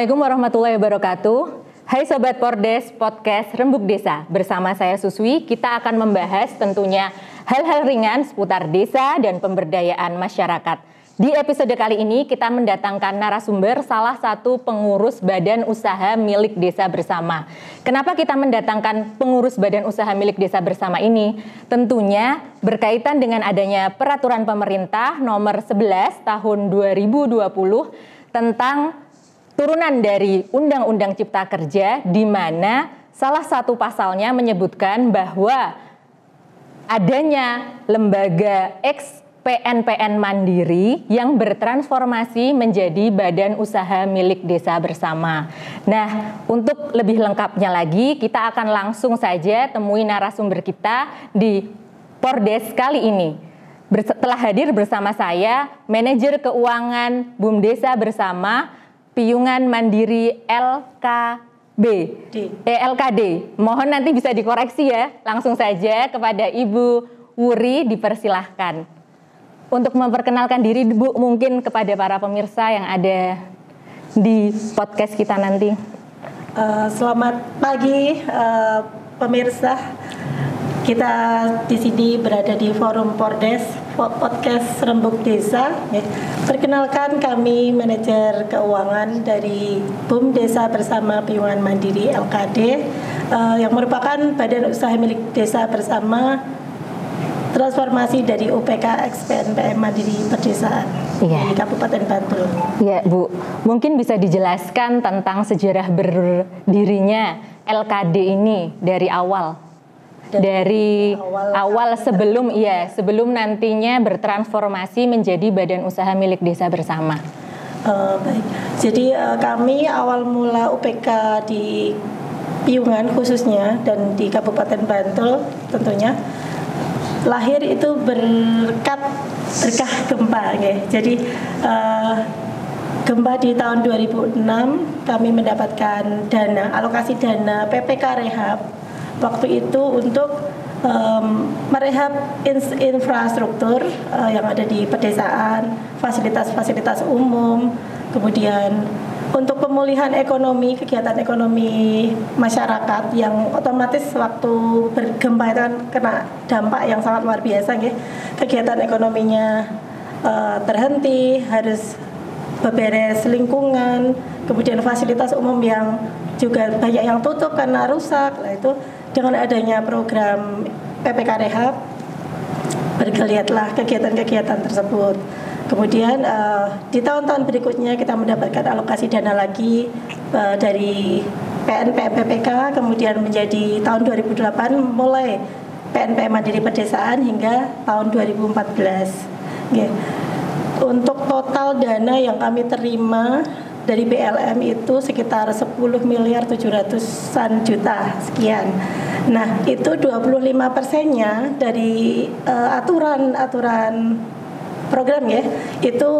Assalamualaikum warahmatullahi wabarakatuh. Hai Sobat Pordes, podcast Rembuk Desa. Bersama saya Suswi, kita akan membahas tentunya hal-hal ringan seputar desa dan pemberdayaan masyarakat. Di episode kali ini kita mendatangkan narasumber salah satu pengurus badan usaha milik desa bersama. Kenapa kita mendatangkan pengurus badan usaha milik desa bersama ini? Tentunya berkaitan dengan adanya peraturan pemerintah nomor 11 tahun 2020 tentang turunan dari Undang-Undang Cipta Kerja, di mana salah satu pasalnya menyebutkan bahwa adanya lembaga PNPN mandiri yang bertransformasi menjadi badan usaha milik desa bersama. Nah, untuk lebih lengkapnya lagi, kita akan langsung saja temui narasumber kita di Pordes kali ini. Telah hadir bersama saya, Manajer Keuangan BUMDesa Bersama, Piungan Mandiri LKD. Mohon nanti bisa dikoreksi ya. Langsung saja kepada Ibu Wuri dipersilahkan. Untuk memperkenalkan diri Bu, mungkin kepada para pemirsa yang ada di podcast kita nanti. Selamat pagi pemirsa. Kita di sini berada di forum Pordes, podcast Rembuk Desa. Perkenalkan, kami manajer keuangan dari BUMDesa Bersama Piungan Mandiri LKD, yang merupakan badan usaha milik desa bersama transformasi dari UPK PNPN Mandiri Perdesaan di Kabupaten Bantul. Iya Bu, mungkin bisa dijelaskan tentang sejarah berdirinya LKD ini dari awal. Dari awal sebelum nantinya bertransformasi menjadi badan usaha milik desa bersama. Baik. Jadi kami awal mula UPK di Piungan khususnya dan di Kabupaten Bantul tentunya lahir itu berkah gempa ya. Jadi gempa di tahun 2006 kami mendapatkan alokasi dana PPK Rehab waktu itu untuk merehab infrastruktur yang ada di pedesaan, fasilitas-fasilitas umum, kemudian untuk pemulihan ekonomi, kegiatan ekonomi masyarakat yang otomatis waktu bergempa itu kan kena dampak yang sangat luar biasa ya. Kegiatan ekonominya terhenti, harus beberes lingkungan, kemudian fasilitas umum yang juga banyak yang tutup karena rusak. Nah, itu dengan adanya program PPK Rehab bergeliatlah kegiatan-kegiatan tersebut. Kemudian di tahun-tahun berikutnya kita mendapatkan alokasi dana lagi dari PPK, kemudian menjadi tahun 2008 mulai PNPM Mandiri Pedesaan hingga tahun 2014. Okay. Untuk total dana yang kami terima dari BLM itu sekitar 10.700.000 juta sekian. Nah, itu 25%-nya dari aturan program ya, itu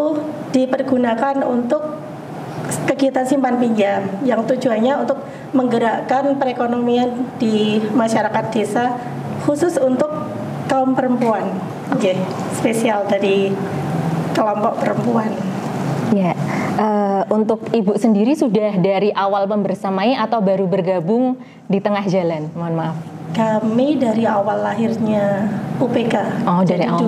dipergunakan untuk kegiatan simpan pinjam yang tujuannya untuk menggerakkan perekonomian di masyarakat desa khusus untuk kaum perempuan. Oke, spesial dari kelompok perempuan. Ya, untuk Ibu sendiri sudah dari awal membersamai atau baru bergabung di tengah jalan? Mohon maaf. Kami dari awal lahirnya UPK, dari awal.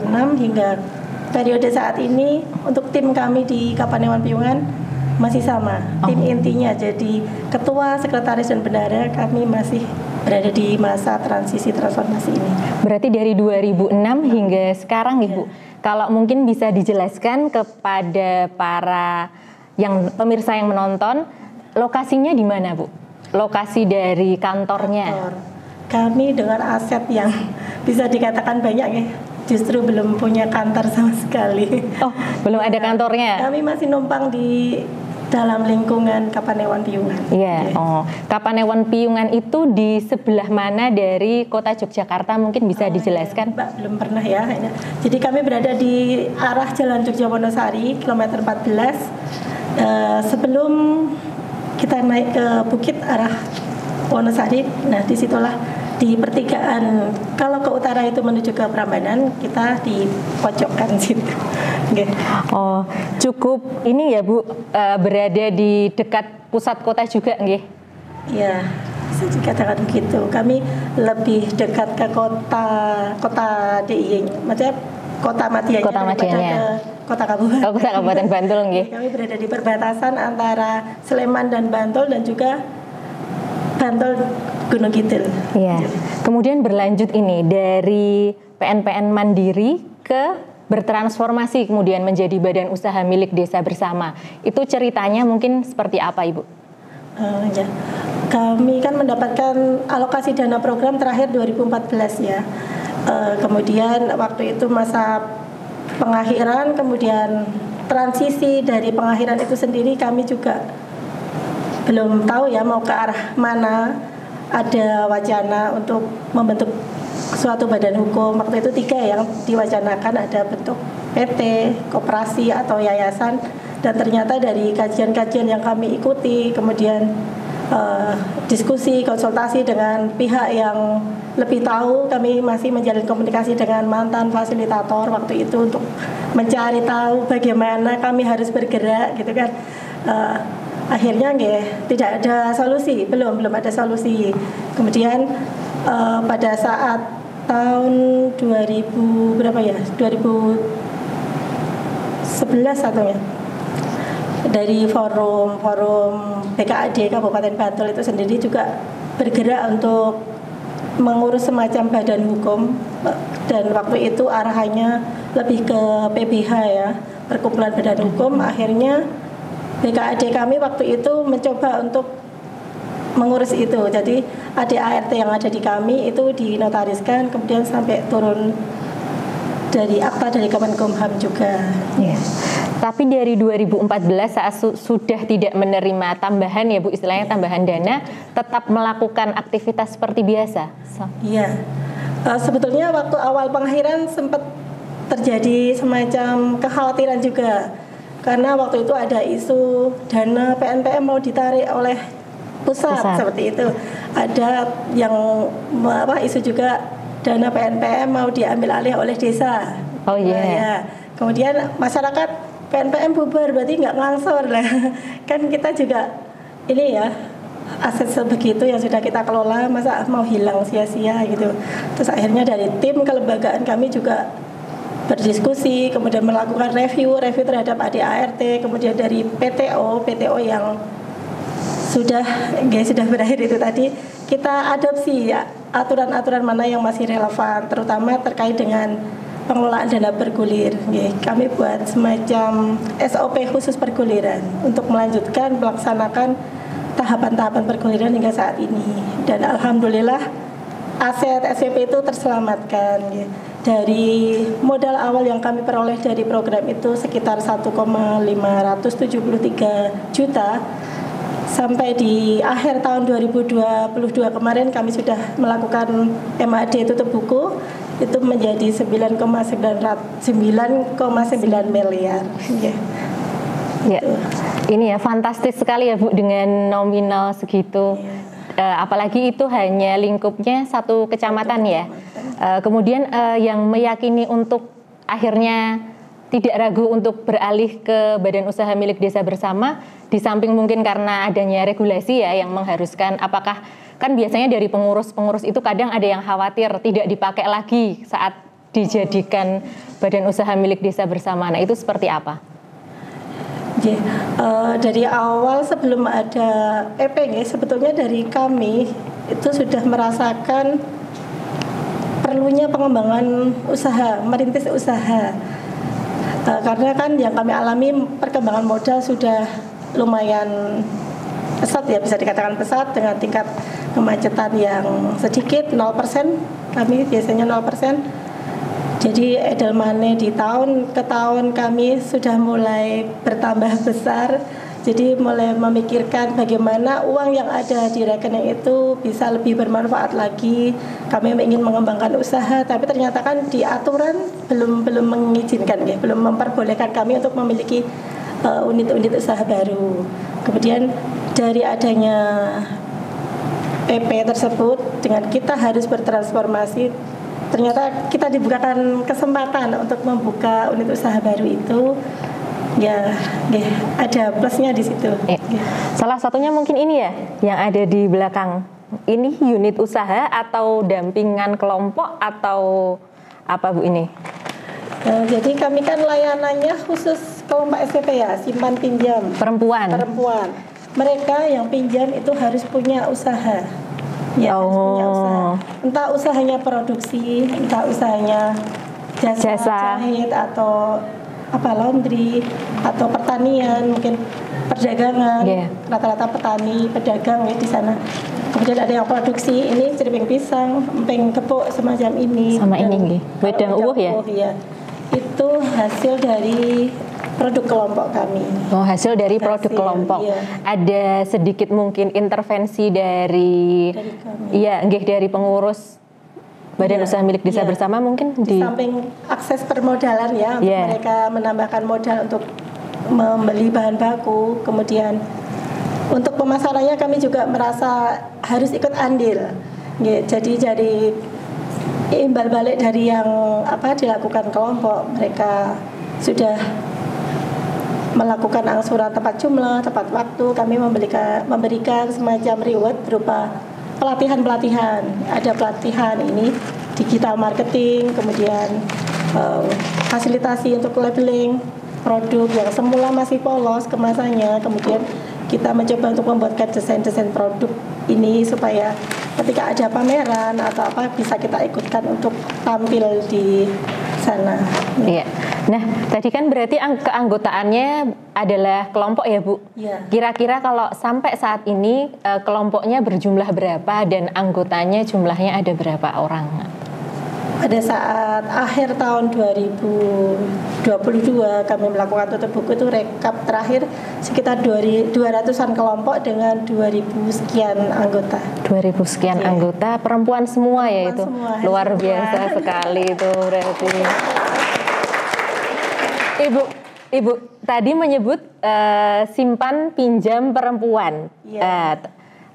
2006 hingga periode saat ini. Untuk tim kami di Kapanewon Piungan masih sama, tim intinya. Jadi ketua, sekretaris, dan bendahara kami masih berada di masa transformasi ini. Berarti dari 2006 hingga sekarang Ibu. Kalau mungkin bisa dijelaskan kepada para pemirsa yang menonton, lokasinya di mana Bu? Lokasi dari kantornya? Kami dengan aset yang bisa dikatakan banyak ya, justru belum punya kantor sama sekali. Oh, belum ada kantornya? Kami masih numpang di dalam lingkungan Kapanewon Piungan. Iya. Kapanewon Piungan itu di sebelah mana dari kota Yogyakarta? Mungkin bisa dijelaskan? Mbak, belum pernah ya. Jadi kami berada di arah Jalan Jogja Wonosari, kilometer 14. Sebelum kita naik ke bukit arah Wonosari, nah disitulah di pertigaan. Kalau ke utara itu menuju ke Prambanan, kita di pojokan situ. Okay. Oh, cukup ini ya Bu, berada di dekat pusat kota juga nggih? Iya, bisa dikatakan begitu. Kami lebih dekat ke kota DIY, maksudnya kota Madianya daripada ke kota Kabupaten. Oh, kota Kabupaten Bantul nggih. Kami berada di perbatasan antara Sleman dan Bantul dan juga Bantul Gunung Kidul. Iya. Kemudian berlanjut ini dari PNPN Mandiri ke bertransformasi kemudian menjadi badan usaha milik desa bersama. Itu ceritanya mungkin seperti apa Ibu? Ya. Kami kan mendapatkan alokasi dana program terakhir 2014 ya. Kemudian waktu itu masa pengakhiran, kemudian transisi dari pengakhiran itu sendiri kami juga belum tahu ya mau ke arah mana. Ada wacana untuk membentuk suatu badan hukum. Waktu itu 3 yang diwacanakan, ada bentuk PT, koperasi atau yayasan. Dan ternyata dari kajian-kajian yang kami ikuti, kemudian diskusi, konsultasi dengan pihak yang lebih tahu, kami masih menjalin komunikasi dengan mantan fasilitator waktu itu untuk mencari tahu bagaimana kami harus bergerak gitu kan. Akhirnya tidak ada solusi, belum ada solusi. Kemudian pada saat tahun 2000 berapa ya? 2011 satunya. Dari forum BKAD Kabupaten Bantul itu sendiri juga bergerak untuk mengurus semacam badan hukum, dan waktu itu arahannya lebih ke PBH ya, Perkumpulan Badan Hukum. Akhirnya BKAD kami waktu itu mencoba untuk mengurus itu. Jadi ADART yang ada di kami itu dinotariskan, kemudian sampai turun dari akta dari Kemenkumham juga. Yeah. Tapi dari 2014 saat sudah tidak menerima tambahan ya Bu, istilahnya tambahan dana, tetap melakukan aktivitas seperti biasa. Iya. Sebetulnya waktu awal pengakhiran sempat terjadi semacam kekhawatiran juga. Karena waktu itu ada isu dana PNPM mau ditarik oleh pusat. Seperti itu. Ada yang isu juga dana PNPM mau diambil alih oleh desa. Oh iya. Ya. Kemudian masyarakat PNPM bubar, berarti nggak ngangsor lah. Kan kita juga ini ya, aset sebegitu yang sudah kita kelola, masa mau hilang sia-sia gitu. Terus akhirnya dari tim kelembagaan kami juga berdiskusi, kemudian melakukan review terhadap ADART, kemudian dari PTO yang sudah berakhir itu tadi, kita adopsi ya, aturan-aturan mana yang masih relevan, terutama terkait dengan pengelolaan dana bergulir. Kami buat semacam SOP khusus perguliran untuk melanjutkan melaksanakan tahapan-tahapan perguliran hingga saat ini. Dan alhamdulillah aset SPP itu terselamatkan. Dari modal awal yang kami peroleh dari program itu sekitar 1,573 juta. Sampai di akhir tahun 2022 kemarin kami sudah melakukan MAD tutup buku, itu menjadi 9,9 miliar. Ya. Ini ya fantastis sekali ya Bu dengan nominal segitu. Apalagi itu hanya lingkupnya satu kecamatan ya. Kemudian yang meyakini untuk akhirnya tidak ragu untuk beralih ke badan usaha milik desa bersama, di samping mungkin karena adanya regulasi ya yang mengharuskan, apakah kan biasanya dari pengurus itu kadang ada yang khawatir tidak dipakai lagi saat dijadikan badan usaha milik desa bersama. Nah itu seperti apa? Dari awal sebelum ada EP sebetulnya dari kami itu sudah merasakan perlunya pengembangan usaha, merintis usaha. Karena kan yang kami alami perkembangan modal sudah lumayan pesat ya, bisa dikatakan pesat dengan tingkat kemacetan yang sedikit 0%, kami biasanya 0%. Jadi edelmane di tahun ke tahun kami sudah mulai bertambah besar. Jadi mulai memikirkan bagaimana uang yang ada di rekening itu bisa lebih bermanfaat lagi. Kami ingin mengembangkan usaha, tapi ternyata kan di aturan belum mengizinkan ya, belum memperbolehkan kami untuk memiliki unit-unit usaha baru. Kemudian dari adanya PP tersebut, dengan kita harus bertransformasi, ternyata kita dibukakan kesempatan untuk membuka unit usaha baru itu. Ya, ada plusnya di situ. Salah satunya mungkin ini ya, yang ada di belakang. Ini unit usaha atau dampingan kelompok atau apa Bu ini? Jadi kami kan layanannya khusus kelompok SPP ya, simpan pinjam. Perempuan. Mereka yang pinjam itu harus punya usaha. Ya, harus punya usaha. Entah usahanya produksi, entah usahanya jasa jahit atau laundry atau pertanian, mungkin perdagangan. Rata-rata petani, pedagang ya di sana. Kemudian ada yang produksi, ini ceriping pisang, emping gepuk semacam ini. Sama ini nggih. Wedang uwuh ya. Itu hasil dari produk kelompok kami. Hasil dari produk kelompok. Iya. Ada sedikit mungkin intervensi dari kami. Iya, nggih, dari pengurus Badan Usaha Milik Desa Bersama mungkin di samping akses permodalan ya, untuk mereka menambahkan modal untuk membeli bahan baku, kemudian untuk pemasarannya kami juga merasa harus ikut andil. Jadi imbal balik dari yang dilakukan kelompok, mereka sudah melakukan angsuran tepat jumlah, tepat waktu. Kami memberikan semacam reward berupa pelatihan. Ada pelatihan ini digital marketing, kemudian fasilitasi untuk labeling produk yang semula masih polos kemasannya. Kemudian kita mencoba untuk membuatkan desain-desain produk ini supaya ketika ada pameran atau apa bisa kita ikutkan untuk tampil di sana. Iya. Nah, tadi kan berarti keanggotaannya adalah kelompok ya, Bu? Iya. Kira-kira kalau sampai saat ini kelompoknya berjumlah berapa dan anggotanya jumlahnya ada berapa orang? Pada saat akhir tahun 2022 kami melakukan tutup buku, itu rekap terakhir sekitar 200-an kelompok dengan 2.000 sekian anggota. 2.000 sekian anggota, perempuan semua ya itu? Semua, luar biasa sekali itu berarti. Ibu tadi menyebut simpan pinjam perempuan.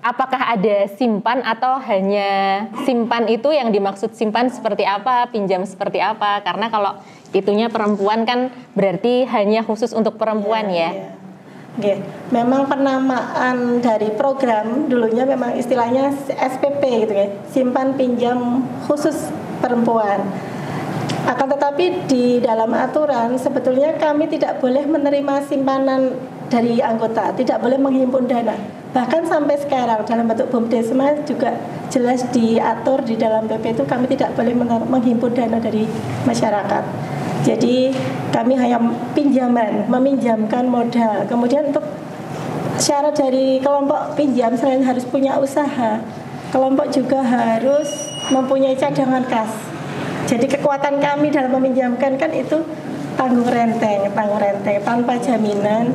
Apakah ada simpan atau hanya simpan itu yang dimaksud simpan seperti apa, pinjam seperti apa? Karena kalau itunya perempuan kan berarti hanya khusus untuk perempuan ya. Memang penamaan dari program dulunya memang istilahnya SPP gitu ya, simpan pinjam khusus perempuan. Akan tetapi di dalam aturan sebetulnya kami tidak boleh menerima simpanan dari anggota, tidak boleh menghimpun dana. Bahkan sampai sekarang dalam bentuk BUMDesma juga jelas diatur di dalam PP itu kami tidak boleh menghimpun dana dari masyarakat. Jadi kami hanya meminjamkan modal. Kemudian untuk syarat dari kelompok pinjam selain harus punya usaha, kelompok juga harus mempunyai cadangan kas. Jadi kekuatan kami dalam meminjamkan kan itu tanggung renteng tanpa jaminan,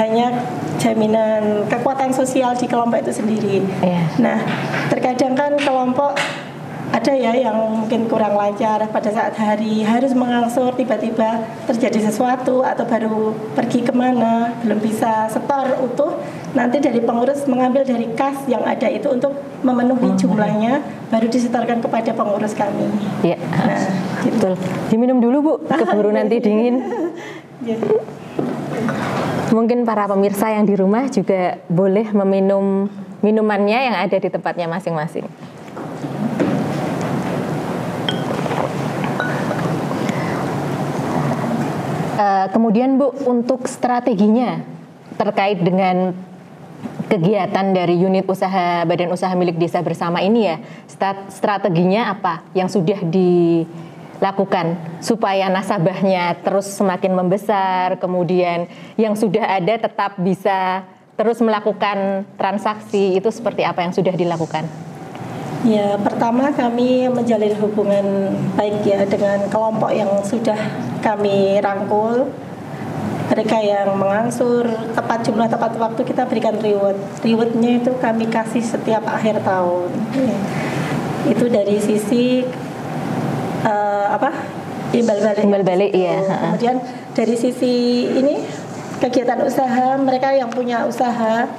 hanya jaminan kekuatan sosial di kelompok itu sendiri. Nah, terkadang kan kelompok ada ya yang mungkin kurang lancar pada saat hari harus mengangsur, tiba-tiba terjadi sesuatu atau baru pergi kemana, belum bisa setor utuh, nanti dari pengurus mengambil dari kas yang ada itu untuk memenuhi jumlahnya, baru disetorkan kepada pengurus kami. Iya. Nah, betul. Diminum dulu Bu, keburu nanti dingin. Mungkin para pemirsa yang di rumah juga boleh meminum minumannya yang ada di tempatnya masing-masing. Kemudian Bu, untuk strateginya terkait dengan kegiatan dari unit usaha Badan Usaha Milik Desa Bersama ini ya, strateginya apa yang sudah dilakukan supaya nasabahnya terus semakin membesar, kemudian yang sudah ada tetap bisa terus melakukan transaksi, itu seperti apa yang sudah dilakukan? Ya, pertama kami menjalin hubungan baik ya dengan kelompok yang sudah kami rangkul. Mereka yang mengangsur tepat jumlah, tepat waktu, kita berikan reward. Rewardnya itu kami kasih setiap akhir tahun. Itu dari sisi imbal balik ya. Kemudian dari sisi ini kegiatan usaha, mereka yang punya usaha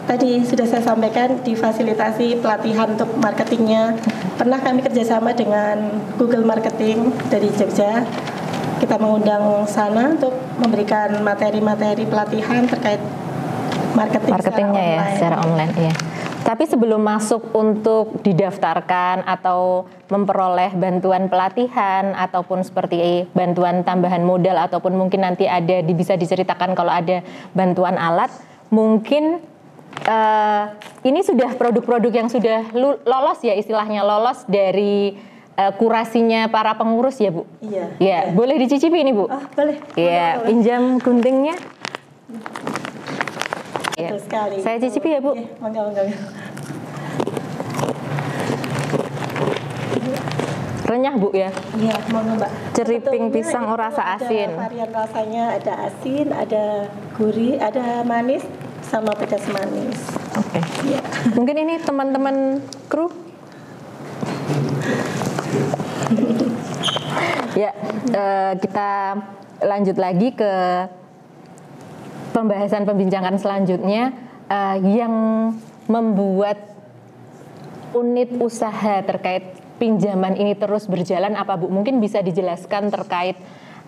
tadi sudah saya sampaikan difasilitasi pelatihan untuk marketingnya. Pernah kami kerjasama dengan Google Marketing dari Jogja. Kita mengundang sana untuk memberikan materi-materi pelatihan terkait marketingnya ya secara online. Iya. Tapi sebelum masuk untuk didaftarkan atau memperoleh bantuan pelatihan ataupun seperti bantuan tambahan modal ataupun mungkin nanti ada bisa diceritakan kalau ada bantuan alat, mungkin ini sudah produk-produk yang sudah lolos ya istilahnya, lolos dari kurasinya para pengurus ya Bu? Iya. Ya, boleh dicicipi ini Bu? Boleh. Iya, pinjam guntingnya. Ya. Sekali. Saya cicipi ya Bu. Mangga. Renyah Bu ya? Iya, monggo Mbak. Ceriping pisang rasa asin. Ada varian rasanya, ada asin, ada gurih, ada manis, sama pedas manis. Oke. Ya. Mungkin ini teman-teman kru. Ya, kita lanjut lagi ke pembahasan pembincangan selanjutnya yang membuat unit usaha terkait pinjaman ini terus berjalan apa Bu? Mungkin bisa dijelaskan terkait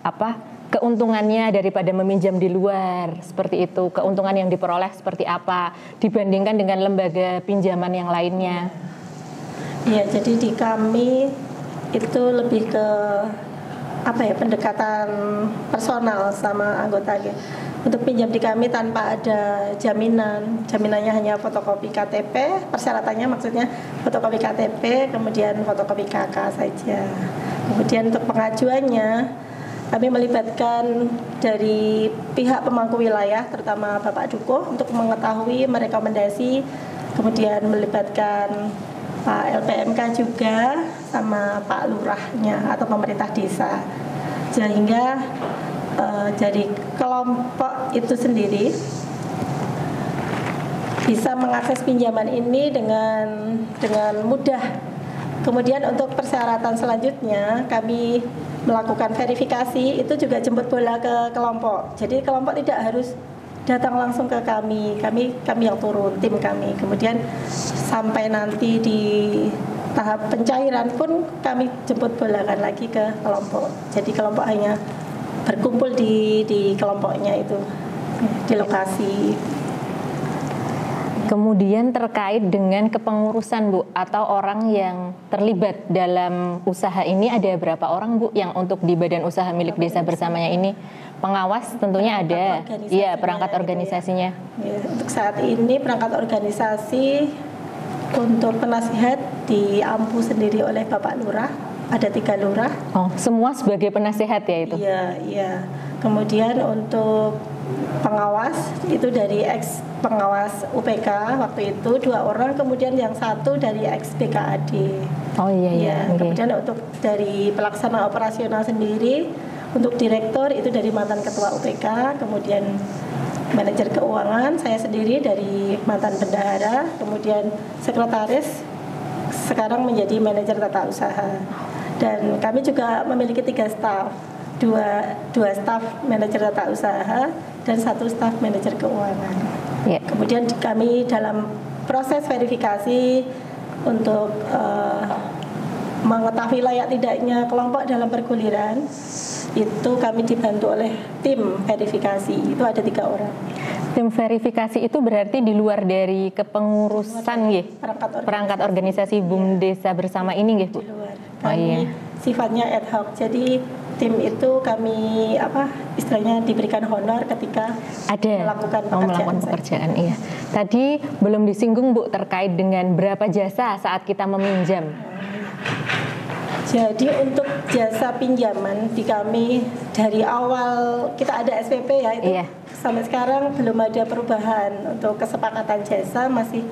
apa keuntungannya daripada meminjam di luar seperti itu, keuntungan yang diperoleh seperti apa dibandingkan dengan lembaga pinjaman yang lainnya. Ya, jadi di kami itu lebih ke pendekatan personal sama anggotanya. Untuk pinjam di kami tanpa ada jaminan, jaminannya hanya fotokopi KTP, persyaratannya maksudnya fotokopi KTP, kemudian fotokopi KK saja. Kemudian untuk pengajuannya, kami melibatkan dari pihak pemangku wilayah, terutama Bapak Dukuh, untuk mengetahui merekomendasi, kemudian melibatkan Pak LPMK juga, sama Pak Lurahnya atau pemerintah desa. Sehingga dari kelompok itu sendiri bisa mengakses pinjaman ini dengan mudah. Kemudian untuk persyaratan selanjutnya kami melakukan verifikasi, itu juga jemput bola ke kelompok. Jadi kelompok tidak harus datang langsung ke kami yang turun, tim kami. Kemudian sampai nanti di tahap pencairan pun kami jemput bolakan lagi ke kelompok. Jadi kelompok hanya berkumpul di kelompoknya itu, di lokasi. Kemudian terkait dengan kepengurusan Bu, atau orang yang terlibat dalam usaha ini ada berapa orang Bu yang untuk di badan usaha milik desa bersamanya ini? Pengawas tentunya ada, iya perangkat organisasinya. Ya, untuk saat ini perangkat organisasi untuk penasihat di Ampu sendiri oleh Bapak Lurah, ada 3 lurah. Oh, semua sebagai penasihat ya itu? Iya. Kemudian untuk pengawas itu dari ex pengawas UPK waktu itu 2 orang, kemudian yang 1 dari ex BKAD. Oh iya. Okay. Kemudian untuk dari pelaksana operasional sendiri, untuk direktur itu dari mantan ketua UPK, kemudian manajer keuangan saya sendiri dari mantan bendahara, kemudian sekretaris sekarang menjadi manajer tata usaha. Dan kami juga memiliki 3 staf, dua staf manajer tata usaha dan 1 staf manajer keuangan. Yeah. Kemudian kami dalam proses verifikasi untuk mengetahui layak tidaknya kelompok dalam perguliran, itu kami dibantu oleh tim verifikasi, itu ada 3 orang. Tim verifikasi itu berarti di luar dari kepengurusan nggih, perangkat organisasi Bumdesa bersama ini nggih Bu? Di luar. Kami sifatnya ad hoc. Jadi tim itu kami istilahnya diberikan honor ketika melakukan pekerjaan. Iya. Tadi belum disinggung Bu terkait dengan berapa jasa saat kita meminjam. Jadi untuk jasa pinjaman di kami dari awal kita ada SPP ya itu sampai sekarang belum ada perubahan. Untuk kesepakatan jasa masih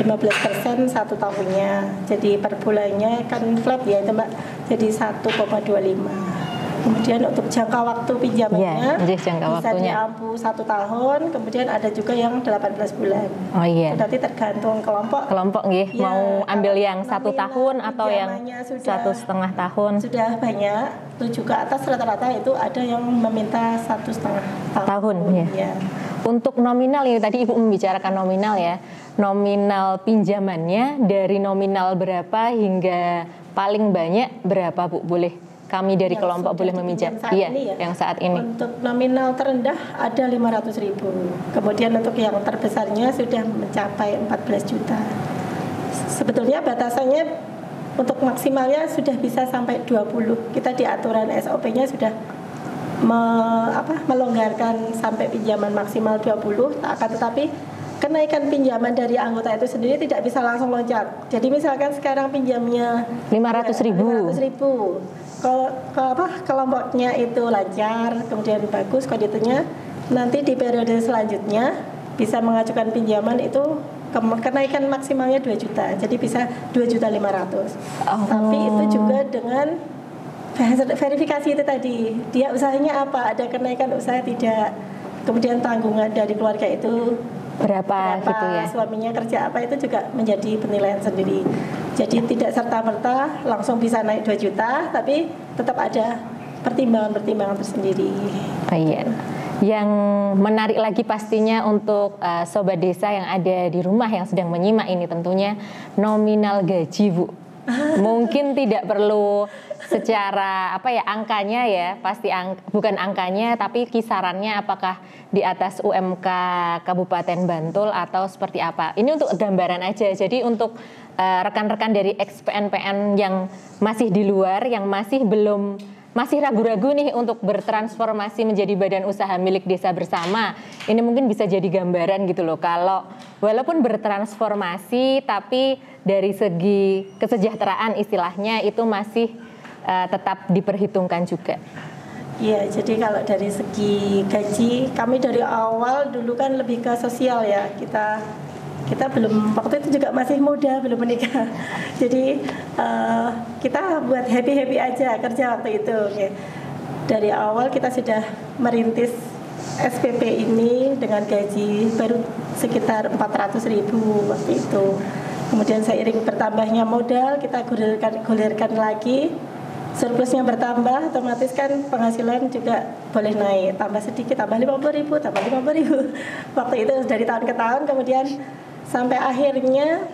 15% 1 tahunnya. Jadi per bulannya kan flat ya itu Mbak. Jadi 1,25. Kemudian untuk jangka waktu pinjamannya bisa diampu 1 tahun, kemudian ada juga yang 18 bulan. Oh iya. Nanti tergantung kelompok nggih, mau ambil yang 1 tahun atau yang 1,5 tahun. Sudah banyak, 7 ke atas rata-rata itu ada yang meminta 1,5 tahun. Ya. Untuk nominal ini tadi Ibu membicarakan nominal ya. Nominal pinjamannya dari nominal berapa hingga paling banyak berapa Bu? Boleh kami dari yang kelompok boleh meminjam? Iya, yang saat ini. Untuk nominal terendah ada 500.000. Kemudian untuk yang terbesarnya sudah mencapai 14 juta. Sebetulnya batasannya untuk maksimalnya sudah bisa sampai 20. Kita di aturan SOP-nya sudah melonggarkan sampai pinjaman maksimal 20, akan tetapi kenaikan pinjaman dari anggota itu sendiri tidak bisa langsung loncat. Jadi misalkan sekarang pinjamnya 500.000. Kalau kelompoknya itu lancar, kemudian bagus kondisinya, nanti di periode selanjutnya bisa mengajukan pinjaman itu kenaikan maksimalnya 2 juta. Jadi bisa 2.500.000. Tapi itu juga dengan verifikasi itu tadi, dia usahanya apa, ada kenaikan usaha tidak, kemudian tanggungan dari keluarga itu berapa gitu ya, suaminya kerja apa, itu juga menjadi penilaian sendiri. Jadi tidak serta-merta langsung bisa naik 2 juta, tapi tetap ada pertimbangan-pertimbangan tersendiri. Oh iya. Yang menarik lagi pastinya untuk Sobat Desa yang ada di rumah yang sedang menyimak ini tentunya nominal gaji Bu. Mungkin tidak perlu secara angkanya ya, pasti bukan angkanya tapi kisarannya apakah di atas UMK Kabupaten Bantul atau seperti apa. Ini untuk gambaran aja. Jadi untuk rekan-rekan dari ex-PNPN yang masih di luar, yang masih ragu-ragu nih untuk bertransformasi menjadi badan usaha milik desa bersama. Ini mungkin bisa jadi gambaran gitu loh. Kalau walaupun bertransformasi tapi dari segi kesejahteraan istilahnya itu masih tetap diperhitungkan juga. Iya, jadi kalau dari segi gaji kami dari awal dulu kan lebih ke sosial ya. Kita belum, waktu itu juga masih muda, belum menikah. Jadi kita buat happy aja kerja waktu itu. Oke. Dari awal kita sudah merintis SPP ini dengan gaji baru sekitar 400.000 waktu itu. Kemudian seiring bertambahnya modal, kita gulirkan lagi. Surplusnya bertambah, otomatis kan penghasilan juga boleh naik. Tambah sedikit, tambah 50.000, tambah 50.000. Waktu itu dari tahun ke tahun, kemudian sampai akhirnya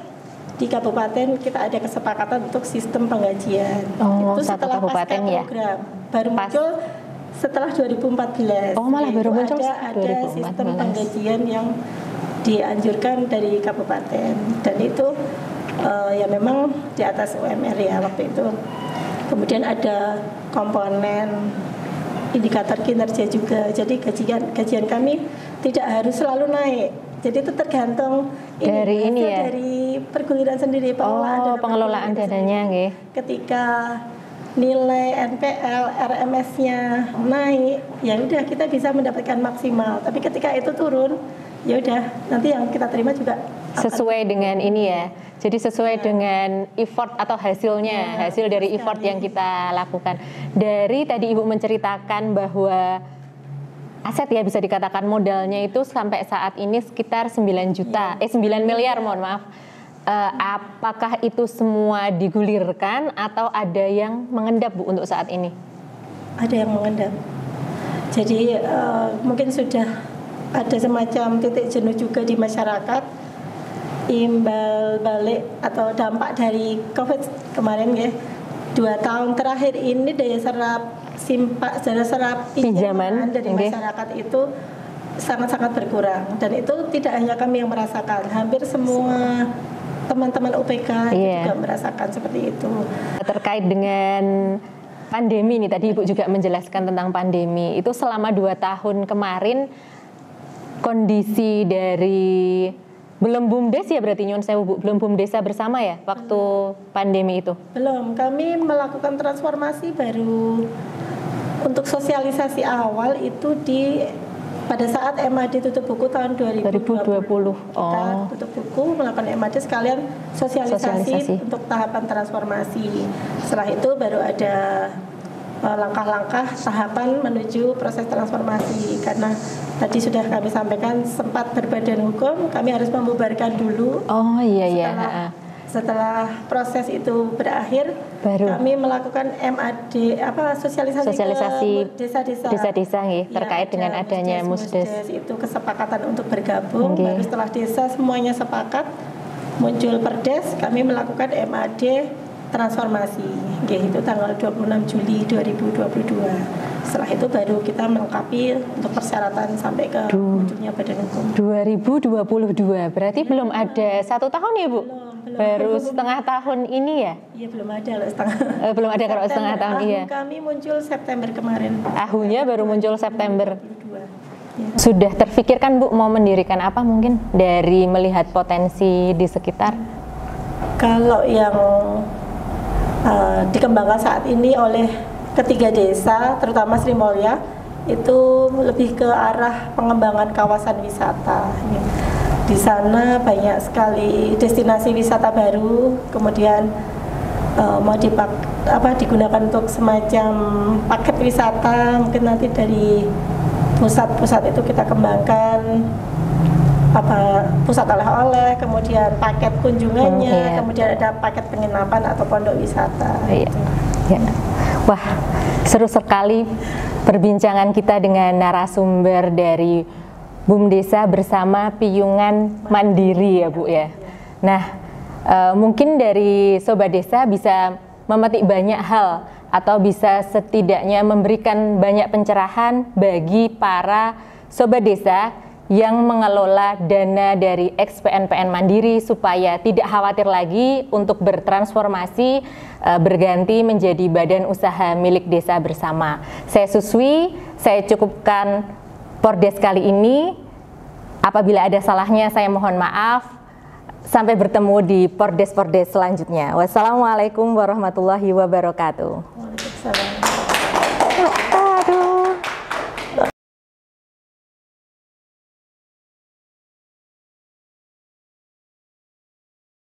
di kabupaten kita ada kesepakatan untuk sistem penggajian. Itu setelah pasca program. Baru muncul setelah 2014. Malah baru muncul ada sistem penggajian yang dianjurkan dari kabupaten. Dan itu ya memang di atas UMR ya waktu itu. Kemudian ada komponen indikator kinerja juga. Jadi gajian kami tidak harus selalu naik. Jadi itu tergantung dari perguliran sendiri, pengelolaan dananya nggih. Ketika nilai NPL, RMS-nya naik, ya udah kita bisa mendapatkan maksimal. Tapi ketika itu turun, ya udah nanti yang kita terima juga sesuai dengan ini ya. Jadi sesuai dengan effort atau hasilnya, hasil dari effort yang kita lakukan. Dari tadi Ibu menceritakan bahwa aset ya bisa dikatakan modalnya itu sampai saat ini sekitar 9 miliar, mohon maaf. Apakah itu semua digulirkan atau ada yang mengendap Bu untuk saat ini? Ada yang mengendap. Jadi mungkin sudah ada semacam titik jenuh juga di masyarakat. Imbal balik atau dampak dari COVID kemarin ya, 2 tahun terakhir ini daya serap pinjaman dari masyarakat itu sangat-sangat berkurang, dan itu tidak hanya kami yang merasakan, hampir semua teman-teman UPK juga merasakan seperti itu. Terkait dengan pandemi nih, tadi Ibu juga menjelaskan tentang pandemi itu selama 2 tahun kemarin kondisi dari belum BUMDes ya berarti nyun sewu Bu, belum BUMDesa bersama ya waktu pandemi itu? Belum, kami melakukan transformasi baru untuk sosialisasi awal itu pada saat MAD tutup buku tahun 2020. Kita tutup buku, melakukan MAD sekalian sosialisasi untuk tahapan transformasi. Setelah itu baru ada langkah-langkah tahapan menuju proses transformasi, karena tadi sudah kami sampaikan sempat berbadan hukum, kami harus membubarkan dulu. Setelah proses itu berakhir, kami melakukan MAD sosialisasi ke desa-desa terkait dengan adanya Musdes. Itu kesepakatan untuk bergabung. Baru setelah desa semuanya sepakat muncul Perdes, kami melakukan MAD transformasi. Itu tanggal 26 Juli 2022. Setelah itu baru kita melengkapi untuk persyaratan sampai ke munculnya badan hukum. 2022, berarti belum ada 1 tahun ya Bu? Baru setengah tahun ini ya? Iya, belum ada loh setengah. Belum ada kalau setengah tahun, iya. Kami muncul September kemarin. Ahunya baru muncul September. Ya. Sudah terfikirkan Bu mau mendirikan apa mungkin dari melihat potensi di sekitar? Kalau yang dikembangkan saat ini oleh ketiga desa, terutama Sri Mulya, itu lebih ke arah pengembangan kawasan wisata. Di sana banyak sekali destinasi wisata baru, kemudian mau digunakan untuk semacam paket wisata. Mungkin nanti dari pusat-pusat itu kita kembangkan pusat oleh-oleh, kemudian paket kunjungannya, kemudian ada paket penginapan atau pondok wisata. Ya. Wah, seru sekali perbincangan kita dengan narasumber dari BUMDesa bersama Piungan Mandiri ya Bu ya. Nah, mungkin dari Sobat Desa bisa memetik banyak hal atau bisa setidaknya memberikan banyak pencerahan bagi para Sobat Desa yang mengelola dana dari ex-PNPN Mandiri supaya tidak khawatir lagi untuk bertransformasi berganti menjadi badan usaha milik desa bersama. Saya Suswi, saya cukupkan Pordes kali ini. Apabila ada salahnya saya mohon maaf. Sampai bertemu di Pordes selanjutnya. Wassalamualaikum warahmatullahi wabarakatuh. Waalaikumsalam.